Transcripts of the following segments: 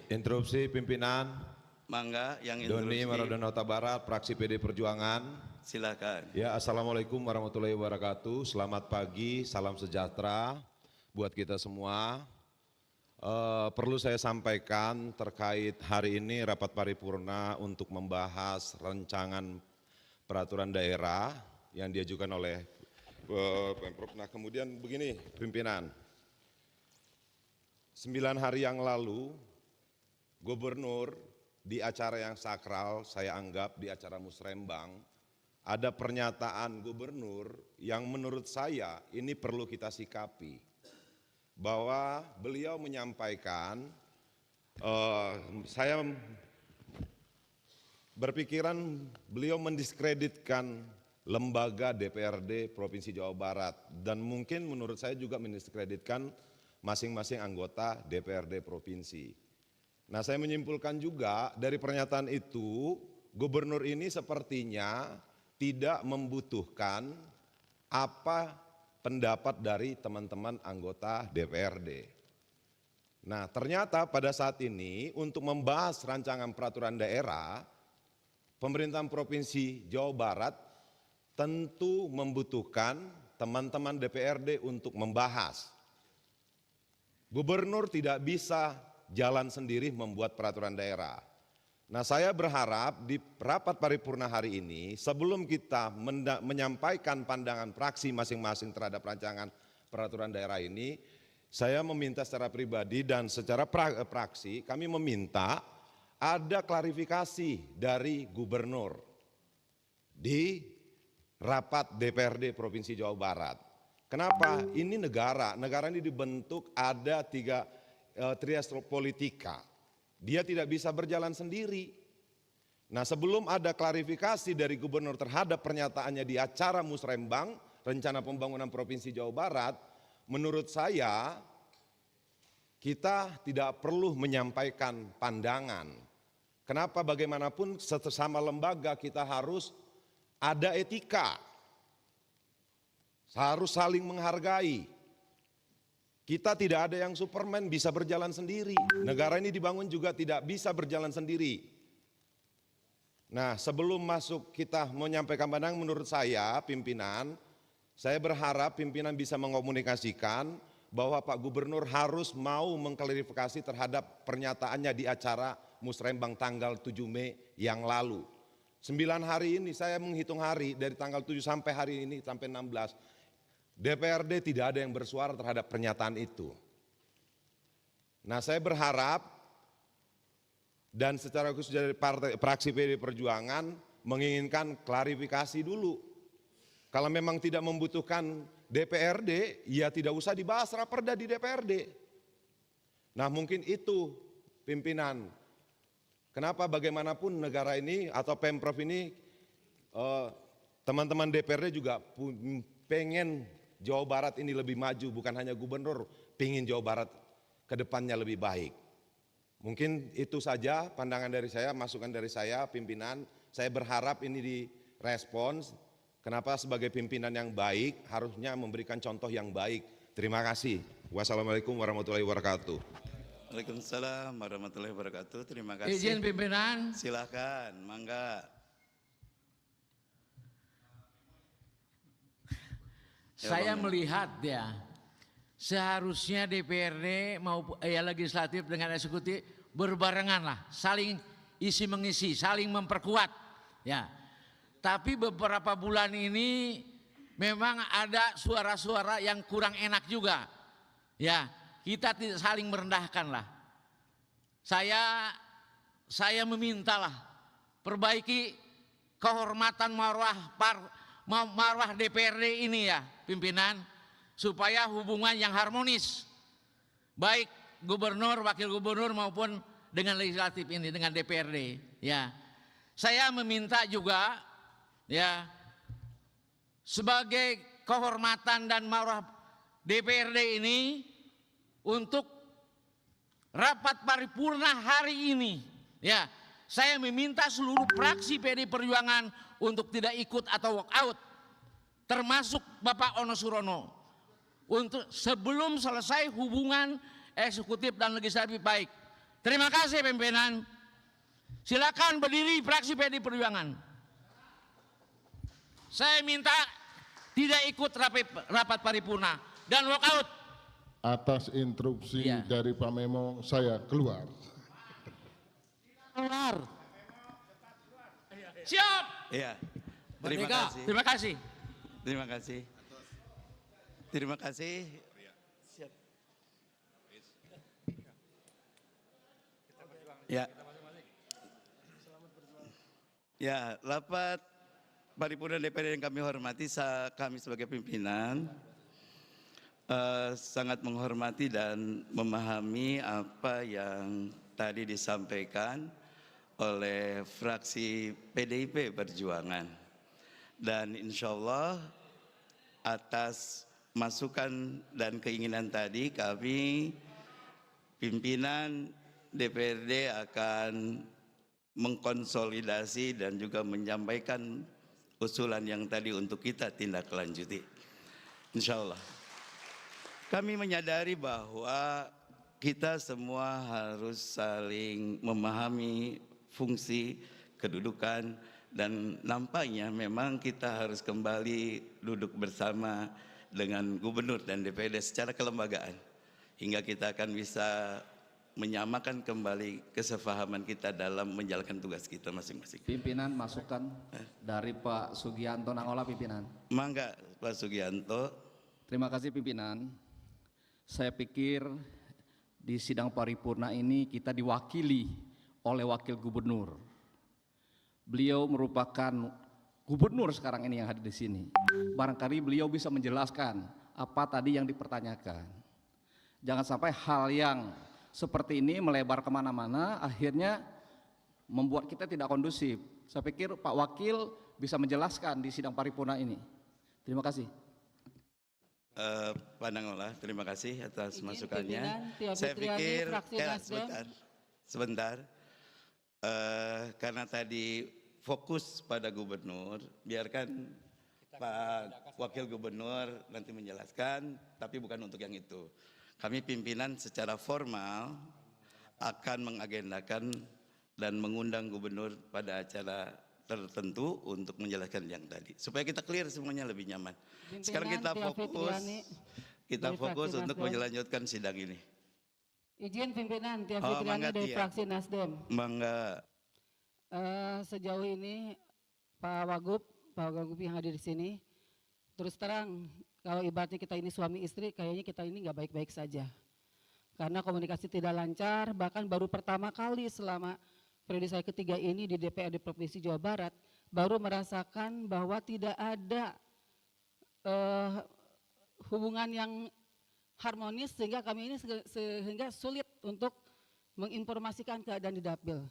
Interupsi pimpinan. Mangga yang Doni interupsi. Maradona Barat, fraksi PD Perjuangan. Silakan. Ya, assalamualaikum warahmatullahi wabarakatuh. Selamat pagi, salam sejahtera buat kita semua. Perlu saya sampaikan terkait hari ini rapat paripurna untuk membahas rancangan peraturan daerah yang diajukan oleh Pemprov. Nah, kemudian begini pimpinan, 9 hari yang lalu Gubernur di acara yang sakral, saya anggap di acara musrembang, ada pernyataan Gubernur yang menurut saya ini perlu kita sikapi. Bahwa beliau menyampaikan, saya berpikiran beliau mendiskreditkan lembaga DPRD Provinsi Jawa Barat dan mungkin menurut saya juga mendiskreditkan masing-masing anggota DPRD Provinsi. Nah, saya menyimpulkan juga dari pernyataan itu, Gubernur ini sepertinya tidak membutuhkan apa pendapat dari teman-teman anggota DPRD. Nah, ternyata pada saat ini untuk membahas rancangan peraturan daerah, pemerintahan Provinsi Jawa Barat tentu membutuhkan teman-teman DPRD untuk membahas. Gubernur tidak bisa jalan sendiri membuat peraturan daerah. Nah, saya berharap di rapat paripurna hari ini sebelum kita menyampaikan pandangan fraksi masing-masing terhadap rancangan peraturan daerah ini, saya meminta secara pribadi dan secara fraksi kami meminta ada klarifikasi dari Gubernur di rapat DPRD Provinsi Jawa Barat. Kenapa? Ini negara ini dibentuk ada tiga trias politika. Dia tidak bisa berjalan sendiri. Nah, sebelum ada klarifikasi dari Gubernur terhadap pernyataannya di acara musrembang Rencana Pembangunan Provinsi Jawa Barat, menurut saya kita tidak perlu menyampaikan pandangan. Kenapa? Bagaimanapun sesama lembaga kita harus ada etika, harus saling menghargai. Kita tidak ada yang Superman bisa berjalan sendiri. Negara ini dibangun juga tidak bisa berjalan sendiri. Nah, sebelum masuk kita menyampaikan pandangan, menurut saya pimpinan, saya berharap pimpinan bisa mengomunikasikan bahwa Pak Gubernur harus mau mengklarifikasi terhadap pernyataannya di acara musrembang tanggal 7 Mei yang lalu. 9 hari ini saya menghitung hari dari tanggal 7 sampai hari ini sampai 16. DPRD tidak ada yang bersuara terhadap pernyataan itu. Nah, saya berharap dan secara khusus dari fraksi PD Perjuangan menginginkan klarifikasi dulu. Kalau memang tidak membutuhkan DPRD, ya tidak usah dibahas raperda di DPRD. Nah, mungkin itu pimpinan. Kenapa bagaimanapun negara ini atau Pemprov ini, teman-teman DPRD juga pengen Jawa Barat ini lebih maju, bukan hanya Gubernur pengen Jawa Barat ke depannya lebih baik. Mungkin itu saja pandangan dari saya, masukan dari saya pimpinan. Saya berharap ini direspons. Kenapa sebagai pimpinan yang baik harusnya memberikan contoh yang baik. Terima kasih. Wassalamualaikum warahmatullahi wabarakatuh. Waalaikumsalam warahmatullahi wabarakatuh. Terima kasih. Izin pimpinan. Silakan, mangga. Saya melihat ya, seharusnya DPRD maupun legislatif dengan eksekutif berbarengan lah, saling isi mengisi, saling memperkuat. Ya, tapi beberapa bulan ini memang ada suara-suara yang kurang enak juga. Ya, kita tidak saling merendahkan lah. Saya memintalah perbaiki kehormatan marwah DPRD ini ya pimpinan, supaya hubungan yang harmonis baik gubernur, wakil gubernur maupun dengan legislatif ini, dengan DPRD ya. Saya meminta juga ya, sebagai kehormatan dan marwah DPRD ini, untuk rapat paripurna hari ini ya, saya meminta seluruh fraksi PD Perjuangan untuk tidak ikut atau walk out, termasuk Bapak Ono Surono, untuk sebelum selesai hubungan eksekutif dan legislatif baik. Terima kasih pimpinan. Silakan berdiri fraksi PD Perjuangan. Saya minta tidak ikut rapat paripurna dan walkout. Atas instruksi Iya. dari Pak Memo, saya keluar. Keluar. Siap. Iya. Terima Merdeka. kasih. Terima kasih. Terima kasih. Terima kasih. Siap. Ya. Ya, rapat paripurna DPR yang kami hormati, kami sebagai pimpinan sangat menghormati dan memahami apa yang tadi disampaikan oleh fraksi PDIP Perjuangan. Dan insya Allah atas masukan dan keinginan tadi kami pimpinan DPRD akan mengkonsolidasi dan juga menyampaikan usulan yang tadi untuk kita tindak lanjuti. Insya Allah. Kami menyadari bahwa kita semua harus saling memahami fungsi, kedudukan, dan nampaknya memang kita harus kembali duduk bersama dengan gubernur dan DPRD secara kelembagaan. Hingga kita akan bisa menyamakan kembali kesepahaman kita dalam menjalankan tugas kita masing-masing. Pimpinan masukan dari Pak Sugianto Nangola pimpinan. Mangga Pak Sugianto. Terima kasih pimpinan. Saya pikir di sidang paripurna ini kita diwakili oleh wakil gubernur. Beliau merupakan gubernur sekarang ini yang hadir di sini. Barangkali beliau bisa menjelaskan apa tadi yang dipertanyakan. Jangan sampai hal yang seperti ini melebar kemana-mana, akhirnya membuat kita tidak kondusif. Saya pikir Pak Wakil bisa menjelaskan di sidang paripurna ini. Terima kasih. Pak Nangola, terima kasih atas Izin masukannya. pimpinan, Tia Saya Fitriani, pikir fraksi Nasdem. sebentar. Karena tadi fokus pada gubernur, biarkan Pak Wakil Gubernur nanti menjelaskan, tapi bukan untuk yang itu. Kami pimpinan secara formal akan mengagendakan dan mengundang gubernur pada acara tertentu untuk menjelaskan yang tadi, supaya kita clear semuanya lebih nyaman. Sekarang kita Tia fokus, Fitriani dari fokus fraksi untuk Nasdem. melanjutkan sidang ini. Izin pimpinan Tia Oh, Fitriani mangga, dari Tia. fraksi Nasdem. Mangga. Sejauh ini Pak Wagub yang hadir di sini, terus terang kalau ibaratnya kita ini suami istri, kayaknya kita ini nggak baik-baik saja. Karena komunikasi tidak lancar, bahkan baru pertama kali selama periode saya ketiga ini di DPRD Provinsi Jawa Barat, baru merasakan bahwa tidak ada hubungan yang harmonis sehingga kami ini sehingga sulit untuk menginformasikan keadaan di Dapil.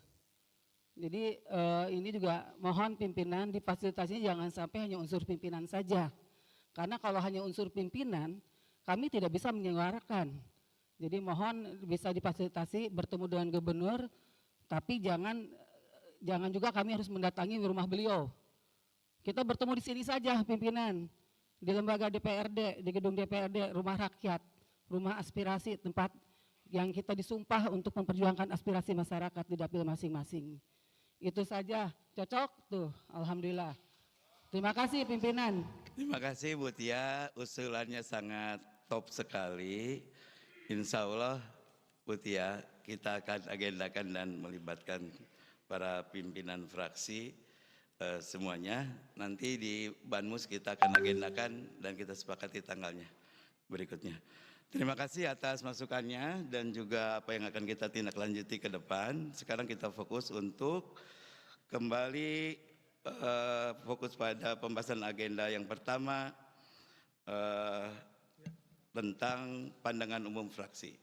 Jadi ini juga mohon pimpinan difasilitasinya jangan sampai hanya unsur pimpinan saja. Karena kalau hanya unsur pimpinan, kami tidak bisa menyuarakan. Jadi mohon bisa difasilitasi bertemu dengan gubernur, tapi jangan juga kami harus mendatangi rumah beliau. Kita bertemu di sini saja pimpinan, di lembaga DPRD, di gedung DPRD, rumah rakyat, rumah aspirasi, tempat yang kita disumpah untuk memperjuangkan aspirasi masyarakat di dapil masing-masing. Itu saja, cocok tuh, alhamdulillah. Terima kasih pimpinan. Terima kasih Bu Tia, usulannya sangat top sekali. Insya Allah Bu Tia, kita akan agendakan dan melibatkan para pimpinan fraksi semuanya. Nanti di Banmus kita akan agendakan dan kita sepakati tanggalnya berikutnya. Terima kasih atas masukannya dan juga apa yang akan kita tindak lanjuti ke depan. Sekarang kita fokus untuk kembali fokus pada pembahasan agenda yang pertama tentang pandangan umum fraksi.